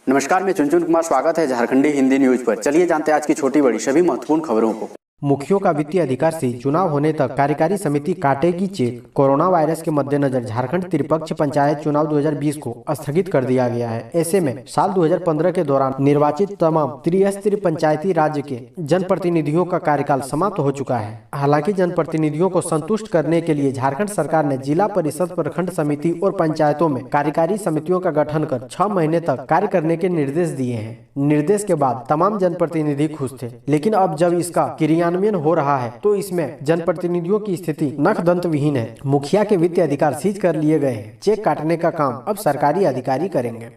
नमस्कार, मैं चुनचुन कुमार। स्वागत है झारखंडी हिंदी न्यूज पर। चलिए जानते हैं आज की छोटी बड़ी सभी महत्वपूर्ण खबरों को। मुखियों का वित्तीय अधिकार से चुनाव होने तक कार्यकारी समिति काटेगी चेक। कोरोना वायरस के मद्देनजर झारखंड त्रिपक्ष पंचायत चुनाव 2020 को स्थगित कर दिया गया है। ऐसे में साल 2015 के दौरान निर्वाचित तमाम त्रिस्तरीय पंचायती राज्य के जनप्रतिनिधियों का कार्यकाल समाप्त हो चुका है। हालांकि जनप्रतिनिधियों को संतुष्ट करने के लिए झारखंड सरकार ने जिला परिषद, प्रखंड समिति और पंचायतों में कार्यकारी समितियों का गठन कर 6 महीने तक कार्य करने के निर्देश दिए हैं। निर्देश के बाद तमाम जनप्रतिनिधि खुश थे, लेकिन अब जब इसका क्रियान्वयन हो रहा है तो इसमें जनप्रतिनिधियों की स्थिति नखदंत विहीन है। मुखिया के वित्तीय अधिकार सीज कर लिए गए हैं। चेक काटने का काम अब सरकारी अधिकारी करेंगे।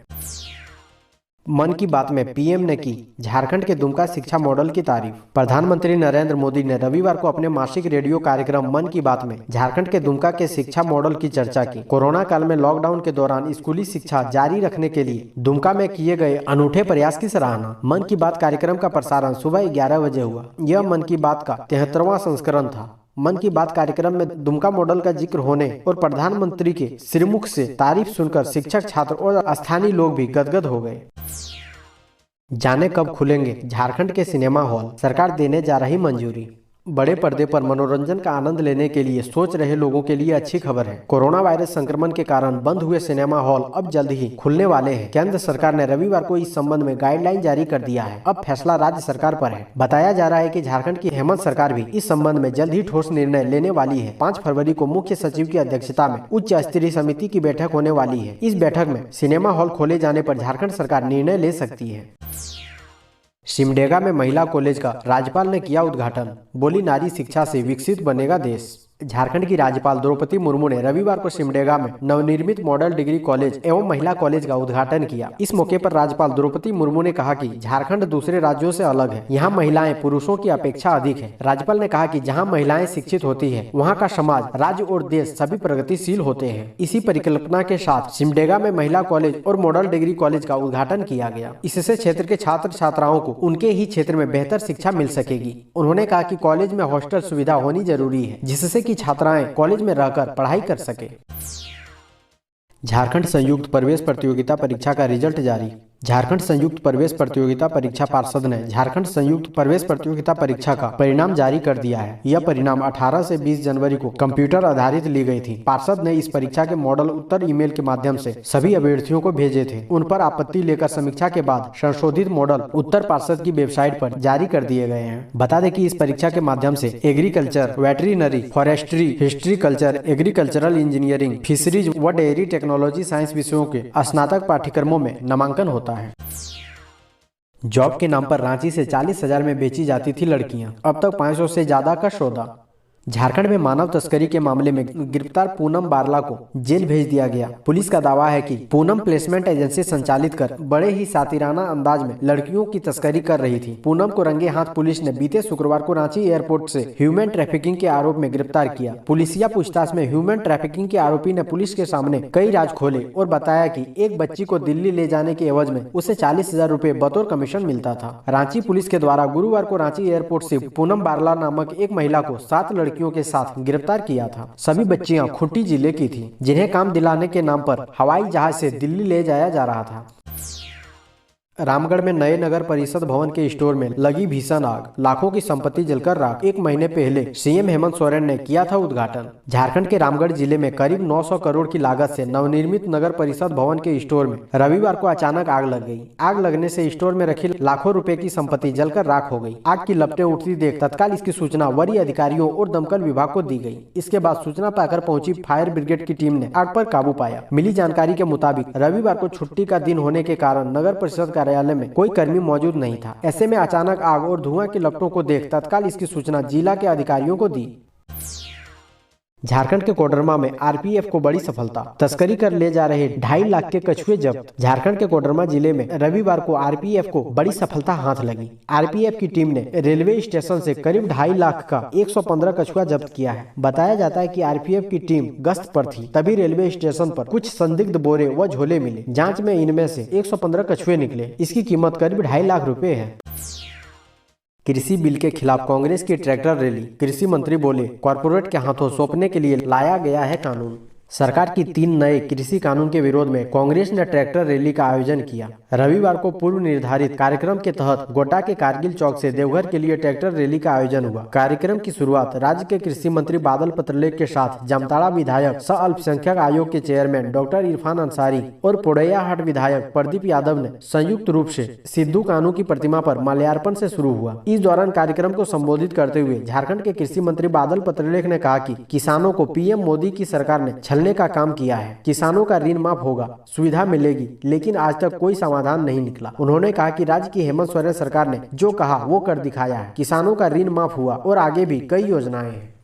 मन की बात में पीएम ने की झारखंड के दुमका शिक्षा मॉडल की तारीफ। प्रधानमंत्री नरेंद्र मोदी ने रविवार को अपने मासिक रेडियो कार्यक्रम मन की बात में झारखंड के दुमका के शिक्षा मॉडल की चर्चा की। कोरोना काल में लॉकडाउन के दौरान स्कूली शिक्षा जारी रखने के लिए दुमका में किए गए अनूठे प्रयास की सराहना। मन की बात कार्यक्रम का प्रसारण सुबह 11 बजे हुआ। यह मन की बात का 73वां संस्करण था। मन की बात कार्यक्रम में दुमका मॉडल का जिक्र होने और प्रधानमंत्री के श्रीमुख से तारीफ सुनकर शिक्षक, छात्र और स्थानीय लोग भी गदगद हो गए। जाने कब खुलेंगे झारखंड के सिनेमा हॉल, सरकार देने जा रही मंजूरी। बड़े पर्दे पर मनोरंजन का आनंद लेने के लिए सोच रहे लोगों के लिए अच्छी खबर है। कोरोना वायरस संक्रमण के कारण बंद हुए सिनेमा हॉल अब जल्द ही खुलने वाले हैं। केंद्र सरकार ने रविवार को इस संबंध में गाइडलाइन जारी कर दिया है। अब फैसला राज्य सरकार पर है। बताया जा रहा है कि झारखंड की हेमंत सरकार भी इस संबंध में जल्द ही ठोस निर्णय लेने वाली है। 5 फरवरी को मुख्य सचिव की अध्यक्षता में उच्च स्तरीय समिति की बैठक होने वाली है। इस बैठक में सिनेमा हॉल खोले जाने पर झारखंड सरकार निर्णय ले सकती है। सिमडेगा में महिला कॉलेज का राज्यपाल ने किया उद्घाटन। बोली, नारी शिक्षा से विकसित बनेगा देश। झारखंड की राज्यपाल द्रौपदी मुर्मू ने रविवार को सिमडेगा में नवनिर्मित मॉडल डिग्री कॉलेज एवं महिला कॉलेज का उद्घाटन किया। इस मौके पर राज्यपाल द्रौपदी मुर्मू ने कहा कि झारखंड दूसरे राज्यों से अलग है। यहाँ महिलाएं पुरुषों की अपेक्षा अधिक है। राज्यपाल ने कहा कि जहाँ महिलाएं शिक्षित होती है वहाँ का समाज, राज्य और देश सभी प्रगतिशील होते हैं। इसी परिकल्पना के साथ सिमडेगा में महिला कॉलेज और मॉडल डिग्री कॉलेज का उद्घाटन किया गया। इससे क्षेत्र के छात्र छात्राओं को उनके ही क्षेत्र में बेहतर शिक्षा मिल सकेगी। उन्होंने कहा कि कॉलेज में हॉस्टल सुविधा होनी जरूरी है, जिससे कि छात्राएं कॉलेज में रहकर पढ़ाई कर सके। झारखंड संयुक्त प्रवेश प्रतियोगिता परीक्षा का रिजल्ट जारी। झारखंड संयुक्त प्रवेश प्रतियोगिता परीक्षा पार्षद ने झारखंड संयुक्त प्रवेश प्रतियोगिता परीक्षा का परिणाम जारी कर दिया है। यह परिणाम 18 से 20 जनवरी को कंप्यूटर आधारित ली गई थी। पार्षद ने इस परीक्षा के मॉडल उत्तर ईमेल के माध्यम से सभी अभ्यर्थियों को भेजे थे। उन पर आपत्ति लेकर समीक्षा के बाद संशोधित मॉडल उत्तर पार्षद की वेबसाइट पर जारी कर दिए गए हैं। बता दें कि इस परीक्षा के माध्यम से agriculture, veterinary, forestry, history culture, agricultural engineering, fisheries व डेयरी टेक्नोलॉजी साइंस विषयों के स्नातक पाठ्यक्रमों में नामांकन होता है। जॉब के नाम पर रांची से 40,000 में बेची जाती थी लड़कियां। अब तक 500 से ज्यादा का सौदा। झारखंड में मानव तस्करी के मामले में गिरफ्तार पूनम बारला को जेल भेज दिया गया। पुलिस का दावा है कि पूनम प्लेसमेंट एजेंसी संचालित कर बड़े ही सातिराना अंदाज में लड़कियों की तस्करी कर रही थी। पूनम को रंगे हाथ पुलिस ने बीते शुक्रवार को रांची एयरपोर्ट से ह्यूमन ट्रैफिकिंग के आरोप में गिरफ्तार किया। पुलिसिया पूछताछ में ह्यूमन ट्रैफिकिंग के आरोपी ने पुलिस के सामने कई राज खोले और बताया कि एक बच्ची को दिल्ली ले जाने के एवज में उसे 40,000 रुपए बतौर कमीशन मिलता था। रांची पुलिस के द्वारा गुरुवार को रांची एयरपोर्ट से पूनम बारला नामक एक महिला को 7 लड़कियों के साथ गिरफ्तार किया था। सभी बच्चियां खूंटी जिले की थी, जिन्हें काम दिलाने के नाम पर हवाई जहाज से दिल्ली ले जाया जा रहा था। रामगढ़ में नए नगर परिषद भवन के स्टोर में लगी भीषण आग, लाखों की संपत्ति जलकर राख। 1 महीने पहले सीएम हेमंत सोरेन ने किया था उद्घाटन। झारखंड के रामगढ़ जिले में करीब 900 करोड़ की लागत से नवनिर्मित नगर परिषद भवन के स्टोर में रविवार को अचानक आग लग गई। आग लगने से स्टोर में रखी लाखों रुपए की संपत्ति जलकर राख हो गई। आग की लपटें उठती देख तत्काल इसकी सूचना वरीय अधिकारियों और दमकल विभाग को दी गई। इसके बाद सूचना पाकर पहुंची फायर ब्रिगेड की टीम ने आग पर काबू पाया। मिली जानकारी के मुताबिक रविवार को छुट्टी का दिन होने के कारण नगर परिषद कार्यालय में कोई कर्मी मौजूद नहीं था। ऐसे में अचानक आग और धुआं की लपटों को देख तत्काल इसकी सूचना जिला के अधिकारियों को दी। झारखंड के कोडरमा में आरपीएफ को बड़ी सफलता। तस्करी कर ले जा रहे 2.5 लाख के कछुए जब्त। झारखंड के कोडरमा जिले में रविवार को आरपीएफ को बड़ी सफलता हाथ लगी। आरपीएफ की टीम ने रेलवे स्टेशन से करीब 2.5 लाख का 115 कछुआ जब्त किया है। बताया जाता है कि आरपीएफ की टीम गश्त पर थी, तभी रेलवे स्टेशन पर कुछ संदिग्ध बोरे व झोले मिले। जाँच में इनमें से 115 कछुए निकले। इसकी कीमत करीब 2.5 लाख रुपए है। कृषि बिल के खिलाफ कांग्रेस की ट्रैक्टर रैली। कृषि मंत्री बोले, कॉर्पोरेट के हाथों सौंपने के लिए लाया गया है कानून। सरकार की 3 नए कृषि कानून के विरोध में कांग्रेस ने ट्रैक्टर रैली का आयोजन किया। रविवार को पूर्व निर्धारित कार्यक्रम के तहत गोड्डा के कारगिल चौक से देवघर के लिए ट्रैक्टर रैली का आयोजन हुआ। कार्यक्रम की शुरुआत राज्य के कृषि मंत्री बादल पत्रलेख के साथ जामताड़ा विधायक सह अल्पसंख्यक आयोग के चेयरमैन डॉक्टर इरफान अंसारी और पोड़ैयाहाट विधायक प्रदीप यादव ने संयुक्त रूप से सिद्धू कानू की प्रतिमा पर माल्यार्पण से शुरू हुआ। इस दौरान कार्यक्रम को संबोधित करते हुए झारखंड के कृषि मंत्री बादल पत्रलेख ने कहा कि किसानों को पीएम मोदी की सरकार ने छलने का काम किया है। किसानों का ऋण माफ होगा, सुविधा मिलेगी, लेकिन आज तक कोई समाधान नहीं निकला। उन्होंने कहा कि राज्य की हेमंत सोरेन सरकार ने जो कहा वो कर दिखाया है। किसानों का ऋण माफ हुआ और आगे भी कई योजनाएं हैं।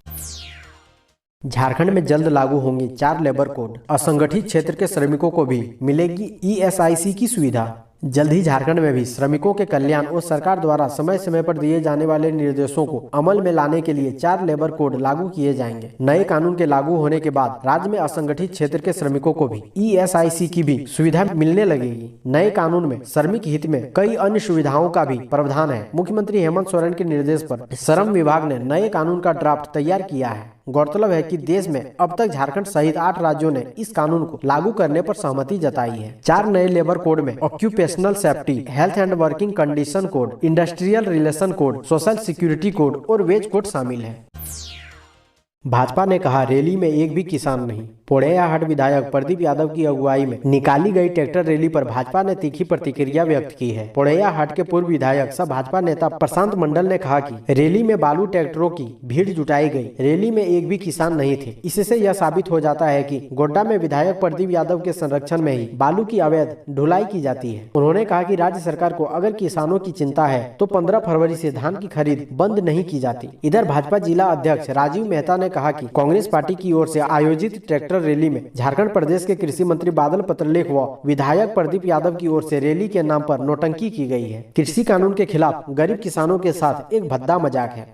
झारखंड में जल्द लागू होंगी 4 लेबर कोड। असंगठित क्षेत्र के श्रमिकों को भी मिलेगी ईएसआईसी की सुविधा। जल्द ही झारखंड में भी श्रमिकों के कल्याण और सरकार द्वारा समय समय पर दिए जाने वाले निर्देशों को अमल में लाने के लिए 4 लेबर कोड लागू किए जाएंगे। नए कानून के लागू होने के बाद राज्य में असंगठित क्षेत्र के श्रमिकों को भी ईएसआईसी की भी सुविधा मिलने लगेगी। नए कानून में श्रमिक हित में कई अन्य सुविधाओं का भी प्रावधान है। मुख्यमंत्री हेमंत सोरेन के निर्देश पर श्रम विभाग ने नए कानून का ड्राफ्ट तैयार किया है। गौरतलब है कि देश में अब तक झारखंड सहित 8 राज्यों ने इस कानून को लागू करने पर सहमति जताई है। 4 नए लेबर कोड में occupational safety, health and working condition code, industrial relation code, social security code और वेज कोड शामिल है। भाजपा ने कहा रैली में एक भी किसान नहीं। पोड़ैयाहाट विधायक प्रदीप यादव की अगुवाई में निकाली गई ट्रैक्टर रैली पर भाजपा ने तीखी प्रतिक्रिया व्यक्त की है। पोड़ैयाहाट के पूर्व विधायक सह भाजपा नेता प्रशांत मंडल ने कहा कि रैली में बालू ट्रैक्टरों की भीड़ जुटाई गई। रैली में एक भी किसान नहीं थे। इससे यह साबित हो जाता है कि गोड्डा में विधायक प्रदीप यादव के संरक्षण में ही बालू की अवैध ढुलाई की जाती है। उन्होंने कहा कि राज्य सरकार को अगर किसानों की चिंता है तो 15 फरवरी से धान की खरीद बंद नहीं की जाती। इधर भाजपा जिला अध्यक्ष राजीव मेहता ने कहा कि कांग्रेस पार्टी की ओर से आयोजित ट्रैक्टर रैली में झारखंड प्रदेश के कृषि मंत्री बादल पत्रलेख व विधायक प्रदीप यादव की ओर से रैली के नाम पर नौटंकी की गई है। कृषि कानून के खिलाफ गरीब किसानों के साथ एक भद्दा मजाक है।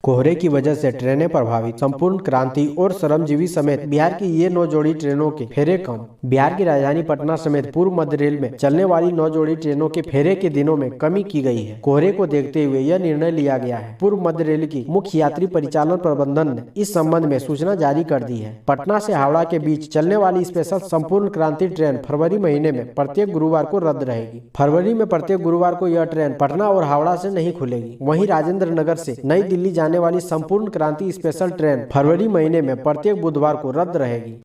कोहरे की वजह से ट्रेनें प्रभावित, संपूर्ण क्रांति और श्रमजीवी समेत बिहार की ये 9 जोड़ी ट्रेनों के फेरे कम। बिहार की राजधानी पटना समेत पूर्व मध्य रेल में चलने वाली 9 जोड़ी ट्रेनों के फेरे के दिनों में कमी की गई है। कोहरे को देखते हुए यह निर्णय लिया गया है। पूर्व मध्य रेल की मुख्य यात्री परिचालन प्रबंधन ने इस संबंध में सूचना जारी कर दी है। पटना से हावड़ा के बीच चलने वाली स्पेशल संपूर्ण क्रांति ट्रेन फरवरी महीने में प्रत्येक गुरुवार को रद्द रहेगी। फरवरी में प्रत्येक गुरुवार को यह ट्रेन पटना और हावड़ा से नहीं खुलेगी। वहीं राजेंद्र नगर से नई दिल्ली जाने वाली संपूर्ण क्रांति स्पेशल ट्रेन फरवरी महीने में प्रत्येक बुधवार को रद्द रहेगी।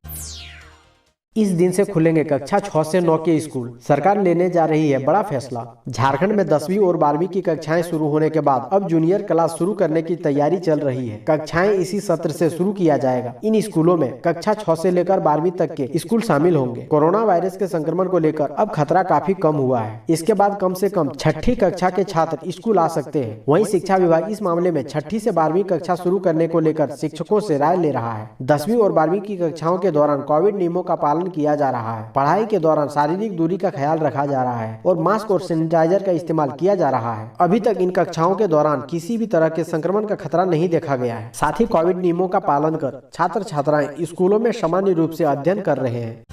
इस दिन से खुलेंगे कक्षा 6 से 9 के स्कूल। सरकार लेने जा रही है बड़ा फैसला। झारखंड में 10वीं और 12वीं की कक्षाएं शुरू होने के बाद अब जूनियर क्लास शुरू करने की तैयारी चल रही है। कक्षाएं इसी सत्र से शुरू किया जाएगा। इन स्कूलों में कक्षा 6 से लेकर 12वीं तक के स्कूल शामिल होंगे। कोरोना वायरस के संक्रमण को लेकर अब खतरा काफी कम हुआ है। इसके बाद कम से कम 6ठी कक्षा के छात्र स्कूल आ सकते हैं। वहीं शिक्षा विभाग इस मामले में 6ठी से 12वीं कक्षा शुरू करने को लेकर शिक्षकों से राय ले रहा है। 10वीं और 12वीं की कक्षाओं के दौरान कोविड नियमों का पालन किया जा रहा है। पढ़ाई के दौरान शारीरिक दूरी का ख्याल रखा जा रहा है और मास्क और सैनिटाइजर का इस्तेमाल किया जा रहा है। अभी तक इन कक्षाओं के दौरान किसी भी तरह के संक्रमण का खतरा नहीं देखा गया है। साथ ही कोविड नियमों का पालन कर छात्र छात्राएं स्कूलों में सामान्य रूप से अध्ययन कर रहे हैं।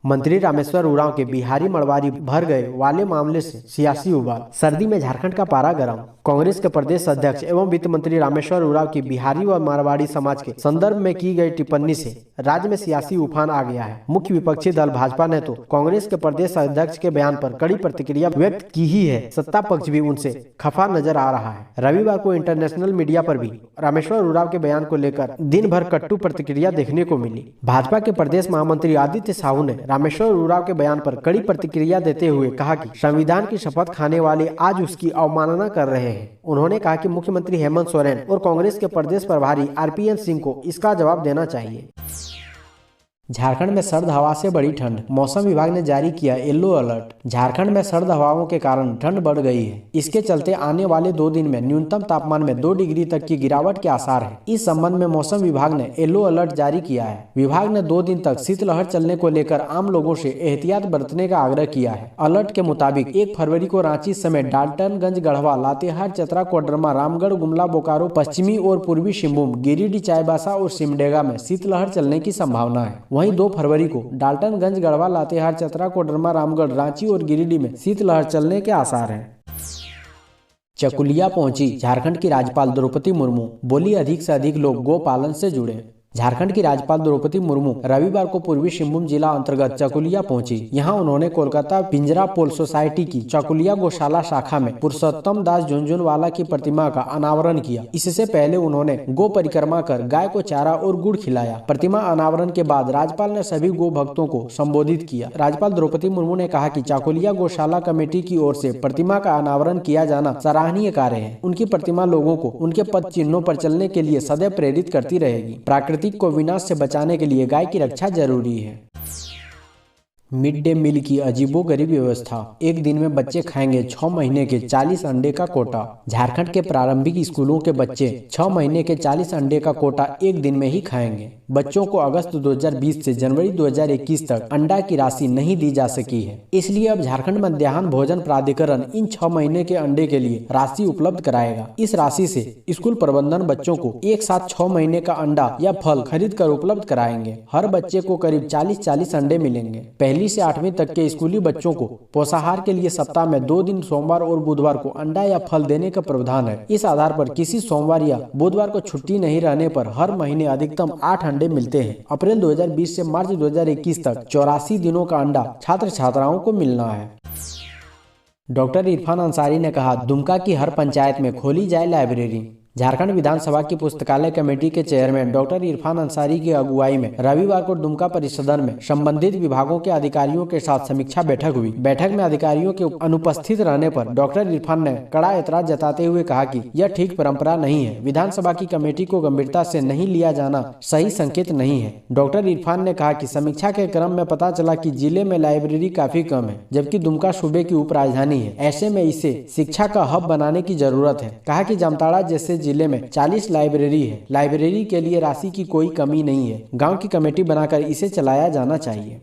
मंत्री रामेश्वर उरांव के बिहारी मड़वारी भर गए वाले मामले से सियासी उबाल। सर्दी में झारखंड का पारा गर्म। कांग्रेस के प्रदेश अध्यक्ष एवं वित्त मंत्री रामेश्वर उरांव की बिहारी व मारवाड़ी समाज के संदर्भ में की गई टिप्पणी से राज्य में सियासी उफान आ गया है। मुख्य विपक्षी दल भाजपा ने तो कांग्रेस के प्रदेश अध्यक्ष के बयान पर कड़ी प्रतिक्रिया व्यक्त की ही है। सत्ता पक्ष भी उनसे खफा नजर आ रहा है। रविवार को इंटरनेशनल मीडिया पर भी रामेश्वर उरांव के बयान को लेकर दिन भर कट्टू प्रतिक्रिया देखने को मिली। भाजपा के प्रदेश महामंत्री आदित्य साहू ने रामेश्वर उरांव के बयान पर कड़ी प्रतिक्रिया देते हुए कहा कि संविधान की शपथ खाने वाले आज उसकी अवमानना कर रहे हैं। उन्होंने कहा कि मुख्यमंत्री हेमंत सोरेन और कांग्रेस के प्रदेश प्रभारी आरपीएन सिंह को इसका जवाब देना चाहिए। झारखंड में सर्द हवा से बढ़ी ठंड। मौसम विभाग ने जारी किया येलो अलर्ट। झारखंड में सर्द हवाओं के कारण ठंड बढ़ गई है। इसके चलते आने वाले 2 दिन में न्यूनतम तापमान में 2 डिग्री तक की गिरावट के आसार है। इस संबंध में मौसम विभाग ने येलो अलर्ट जारी किया है। विभाग ने 2 दिन तक शीतलहर चलने को लेकर आम लोगों से एहतियात बरतने का आग्रह किया है। अलर्ट के मुताबिक 1 फरवरी को रांची समेत डाल्टनगंज, गढ़वा, लातेहार, चतरा, कोडरमा, रामगढ़, गुमला, बोकारो, पश्चिमी और पूर्वी सिंहभूम, गिरिडीह, चाईबासा और सिमडेगा में शीतलहर चलने की संभावना है। वहीं 2 फरवरी को डाल्टनगंज, गढ़वा, लातेहार, चतरा, कोडरमा, रामगढ़, रांची और गिरिडीह में शीतलहर चलने के आसार हैं। चकुलिया पहुंची झारखंड की राज्यपाल द्रौपदी मुर्मू। बोली अधिक से अधिक लोग गौ पालन से जुड़े। झारखंड की राज्यपाल द्रौपदी मुर्मू रविवार को पूर्वी सिंहभूम जिला अंतर्गत चकुलिया पहुंची। यहां उन्होंने कोलकाता पिंजरा पोल सोसाइटी की चकुलिया गौशाला शाखा में पुरुषोत्तम दास झुनझुनवाला की प्रतिमा का अनावरण किया। इससे पहले उन्होंने गो परिक्रमा कर गाय को चारा और गुड़ खिलाया। प्रतिमा अनावरण के बाद राज्यपाल ने सभी गो भक्तों को संबोधित किया। राज्यपाल द्रौपदी मुर्मू ने कहा कि चकुलिया गौशाला कमेटी की ओर से प्रतिमा का अनावरण किया जाना सराहनीय कार्य है। उनकी प्रतिमा लोगों को उनके पद चिन्हों पर चलने के लिए सदैव प्रेरित करती रहेगी। प्राकृतिक को विनाश से बचाने के लिए गाय की रक्षा जरूरी है। मिड डे मील की अजीबोगरीब व्यवस्था। एक दिन में बच्चे खाएंगे 6 महीने के 40 अंडे का कोटा। झारखंड के प्रारंभिक स्कूलों के बच्चे 6 महीने के 40 अंडे का कोटा एक दिन में ही खाएंगे। बच्चों को अगस्त 2020 से जनवरी 2021 तक अंडा की राशि नहीं दी जा सकी है। इसलिए अब झारखंड मध्याह्न भोजन प्राधिकरण इन 6 महीने के अंडे के लिए राशि उपलब्ध कराएगा। इस राशि से स्कूल प्रबंधन बच्चों को एक साथ 6 महीने का अंडा या फल खरीद कर उपलब्ध कराएंगे। हर बच्चे को करीब 40-40 अंडे मिलेंगे। पहली से 8वीं तक के स्कूली बच्चों को पोषाहार के लिए सप्ताह में 2 दिन सोमवार और बुधवार को अंडा या फल देने का प्रावधान है। इस आधार पर किसी सोमवार या बुधवार को छुट्टी नहीं रहने पर हर महीने अधिकतम 8 अंडे मिलते हैं। अप्रैल 2020 से मार्च 2021 तक 84 दिनों का अंडा छात्र छात्राओं को मिलना है। डॉक्टर इरफान अंसारी ने कहा, दुमका की हर पंचायत में खोली जाए लाइब्रेरी। झारखंड विधानसभा की पुस्तकालय कमेटी के चेयरमैन डॉक्टर इरफान अंसारी की अगुवाई में रविवार को दुमका परिसदन में संबंधित विभागों के अधिकारियों के साथ समीक्षा बैठक हुई। बैठक में अधिकारियों के अनुपस्थित रहने पर डॉक्टर इरफान ने कड़ा ऐतराज जताते हुए कहा कि यह ठीक परंपरा नहीं है। विधानसभा की कमेटी को गंभीरता से नहीं लिया जाना सही संकेत नहीं है। डॉक्टर इरफान ने कहा कि समीक्षा के क्रम में पता चला कि जिले में लाइब्रेरी काफी कम है, जबकि दुमका सूबे की उप राजधानी है। ऐसे में इसे शिक्षा का हब बनाने की जरूरत है। कहा कि जामताड़ा जैसे जिले में 40 लाइब्रेरी है। लाइब्रेरी के लिए राशि की कोई कमी नहीं है। गांव की कमेटी बनाकर इसे चलाया जाना चाहिए।